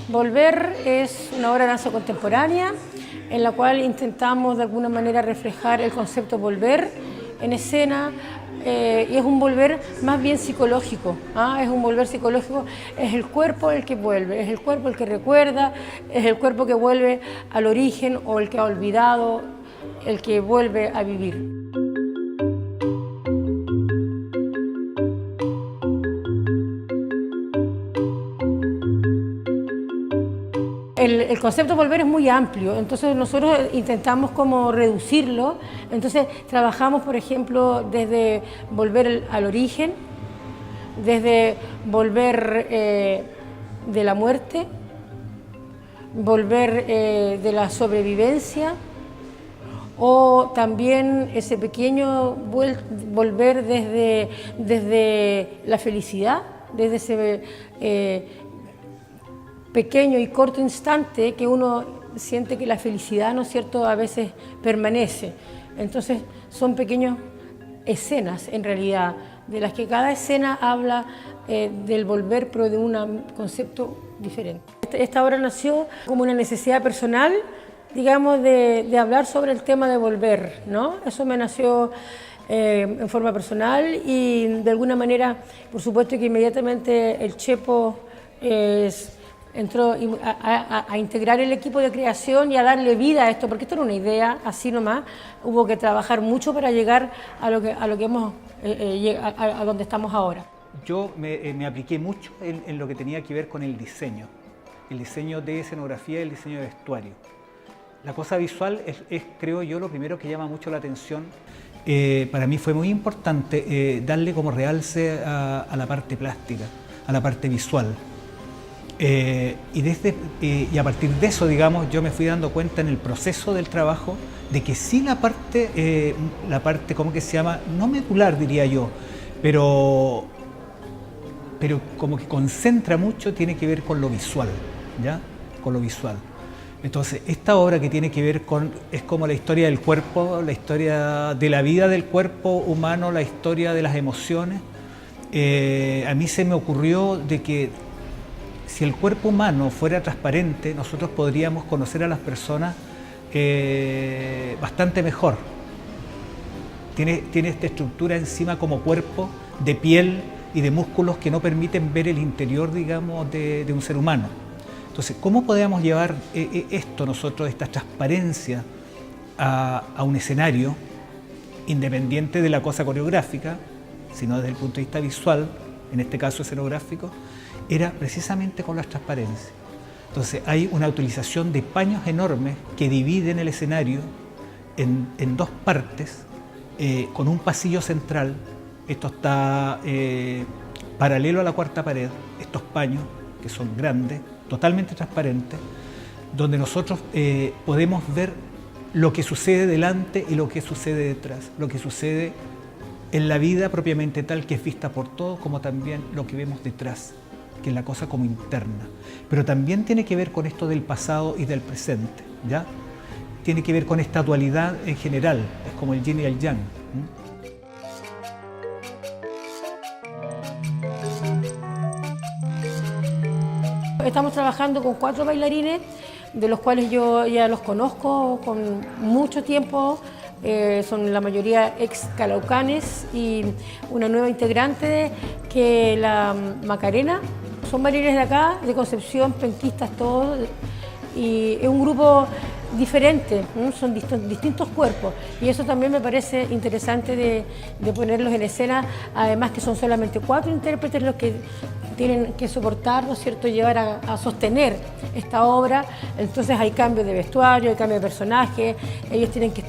Volver es una obra de danza contemporánea en la cual intentamos de alguna manera reflejar el concepto volver en escena, y es un volver más bien psicológico, es un volver psicológico, es el cuerpo el que vuelve, es el cuerpo el que recuerda, es el cuerpo que vuelve al origen o el que ha olvidado, el que vuelve a vivir. El concepto de volver es muy amplio, entonces nosotros intentamos como reducirlo, entonces trabajamos, por ejemplo, desde volver al origen, desde volver de la muerte, volver de la sobrevivencia, o también ese pequeño volver desde la felicidad, desde ese pequeño y corto instante que uno siente que la felicidad, ¿no es cierto?, a veces permanece. Entonces son pequeñas escenas, en realidad, de las que cada escena habla del volver, pero de un concepto diferente. Esta obra nació como una necesidad personal, digamos, de hablar sobre el tema de volver, ¿no? Eso me nació en forma personal y de alguna manera, por supuesto que inmediatamente el Chepo entró a integrar el equipo de creación y a darle vida a esto, porque esto era una idea, así nomás, hubo que trabajar mucho para llegar a lo que hemos, a donde estamos ahora. Yo me apliqué mucho en lo que tenía que ver con el diseño de escenografía y el diseño de vestuario. La cosa visual es, creo yo, lo primero que llama mucho la atención. Para mí fue muy importante darle como realce a la parte plástica, a la parte visual. Y a partir de eso, digamos, yo me fui dando cuenta en el proceso del trabajo de que sí la parte, ¿cómo que se llama? No medular, diría yo, pero como que concentra mucho, tiene que ver con lo visual, ¿ya? Con lo visual. Entonces, esta obra que tiene que ver es como la historia del cuerpo, la historia de la vida del cuerpo humano, la historia de las emociones. A mí se me ocurrió de que si el cuerpo humano fuera transparente, nosotros podríamos conocer a las personas bastante mejor. Tiene esta estructura encima como cuerpo, de piel y de músculos que no permiten ver el interior, digamos, de un ser humano. Entonces, ¿cómo podemos llevar esto nosotros, esta transparencia, a un escenario, independiente de la cosa coreográfica, sino desde el punto de vista visual, en este caso escenográfico? Era precisamente con las transparencias. Entonces hay una utilización de paños enormes que dividen el escenario en dos partes, con un pasillo central. Esto está paralelo a la cuarta pared, estos paños que son grandes, totalmente transparentes, donde nosotros podemos ver lo que sucede delante y lo que sucede detrás, lo que sucede en la vida propiamente tal, que es vista por todos, como también lo que vemos detrás, que es la cosa como interna. Pero también tiene que ver con esto del pasado y del presente, ¿ya? Tiene que ver con esta dualidad en general, es como el yin y el yang. Estamos trabajando con 4 bailarines, de los cuales yo ya los conozco con mucho tiempo. Son la mayoría ex calaucanes y una nueva integrante que es la Macarena. Son bailarines de acá, de Concepción, penquistas todos, y es un grupo diferente, son distintos cuerpos, y eso también me parece interesante de ponerlos en escena, además que son solamente 4 intérpretes los que tienen que soportar, ¿no es cierto?, llevar a sostener esta obra. Entonces hay cambios de vestuario, hay cambios de personaje, ellos tienen que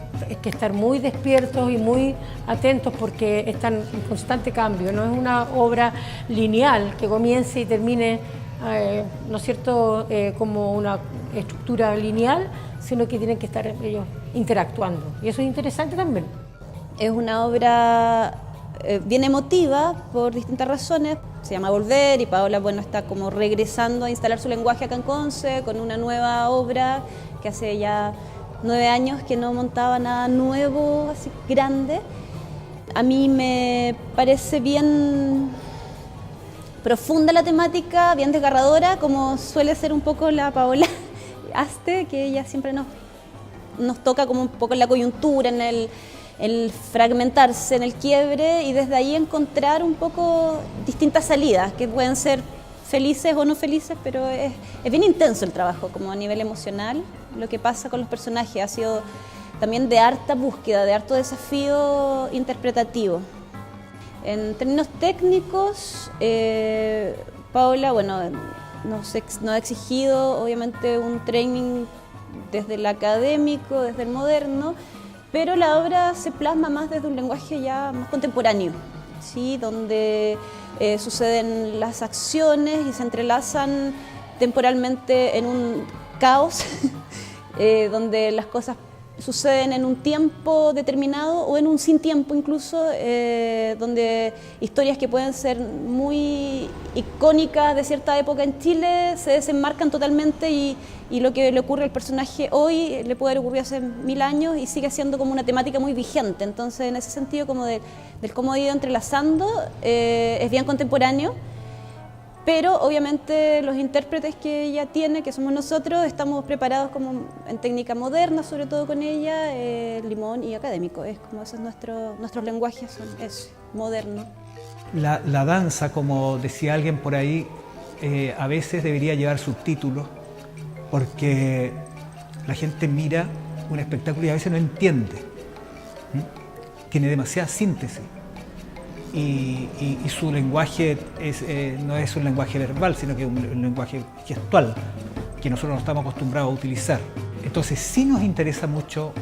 estar muy despiertos y muy atentos porque están en constante cambio, no es una obra lineal que comience y termine, ¿no es cierto?, como una estructura lineal, sino que tienen que estar ellos interactuando, y eso es interesante también. Es una obra bien emotiva por distintas razones. Se llama Volver y Paola, bueno, está como regresando a instalar su lenguaje acá en Conce con una nueva obra que hace ya 9 años que no montaba nada nuevo, así grande. A mí me parece bien profunda la temática, bien desgarradora, como suele ser un poco la Paola Aste, que ella siempre nos toca como un poco en la coyuntura, en el fragmentarse, en el quiebre, y desde ahí encontrar un poco distintas salidas, que pueden ser felices o no felices, pero es bien intenso el trabajo, como a nivel emocional. Lo que pasa con los personajes ha sido también de harta búsqueda, de harto desafío interpretativo. En términos técnicos, Paola, bueno, nos ha exigido obviamente un training desde el académico, desde el moderno, pero la obra se plasma más desde un lenguaje ya más contemporáneo, ¿sí? Donde suceden las acciones y se entrelazan temporalmente en un caos, donde las cosas suceden en un tiempo determinado o en un sin tiempo incluso, donde historias que pueden ser muy icónicas de cierta época en Chile se desenmarcan totalmente y lo que le ocurre al personaje hoy le puede haber ocurrido hace 1000 años y sigue siendo como una temática muy vigente. Entonces, en ese sentido, como del cómo ha ido entrelazando, es bien contemporáneo. Pero obviamente los intérpretes que ella tiene, que somos nosotros, estamos preparados como en técnica moderna, sobre todo con ella, limón y académico. Es como esos nuestros lenguajes, es moderno. La danza, como decía alguien por ahí, a veces debería llevar subtítulos porque la gente mira un espectáculo y a veces no entiende. Tiene demasiada síntesis. Y su lenguaje no es un lenguaje verbal, sino que es un lenguaje gestual, que nosotros no estamos acostumbrados a utilizar. Entonces sí nos interesa mucho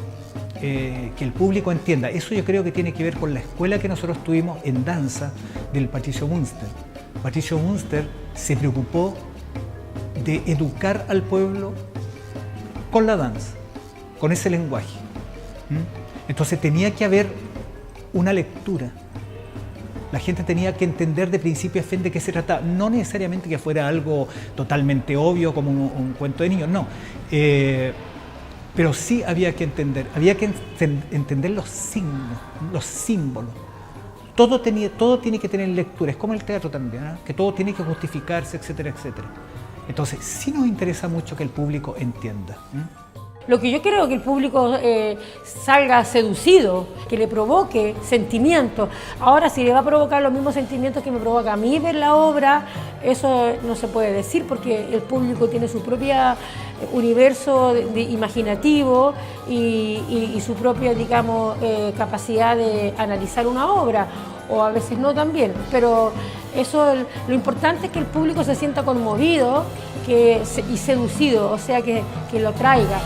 que el público entienda. Eso yo creo que tiene que ver con la escuela que nosotros tuvimos en danza del Patricio Münster. Patricio Münster se preocupó de educar al pueblo con la danza, con ese lenguaje. Entonces tenía que haber una lectura. La gente tenía que entender de principio a fin de qué se trataba. No necesariamente que fuera algo totalmente obvio como un cuento de niños, no. Pero sí había que entender los signos, los símbolos. Todo tiene que tener lectura, es como el teatro también, ¿eh? Que todo tiene que justificarse, etcétera, etcétera. Entonces sí nos interesa mucho que el público entienda. Lo que yo creo que el público salga seducido, que le provoque sentimientos. Ahora, si le va a provocar los mismos sentimientos que me provoca a mí ver la obra, eso no se puede decir porque el público tiene su propio universo imaginativo y su propia, digamos, capacidad de analizar una obra, o a veces no también. Pero eso, lo importante es que el público se sienta conmovido y seducido, o sea, que lo traiga.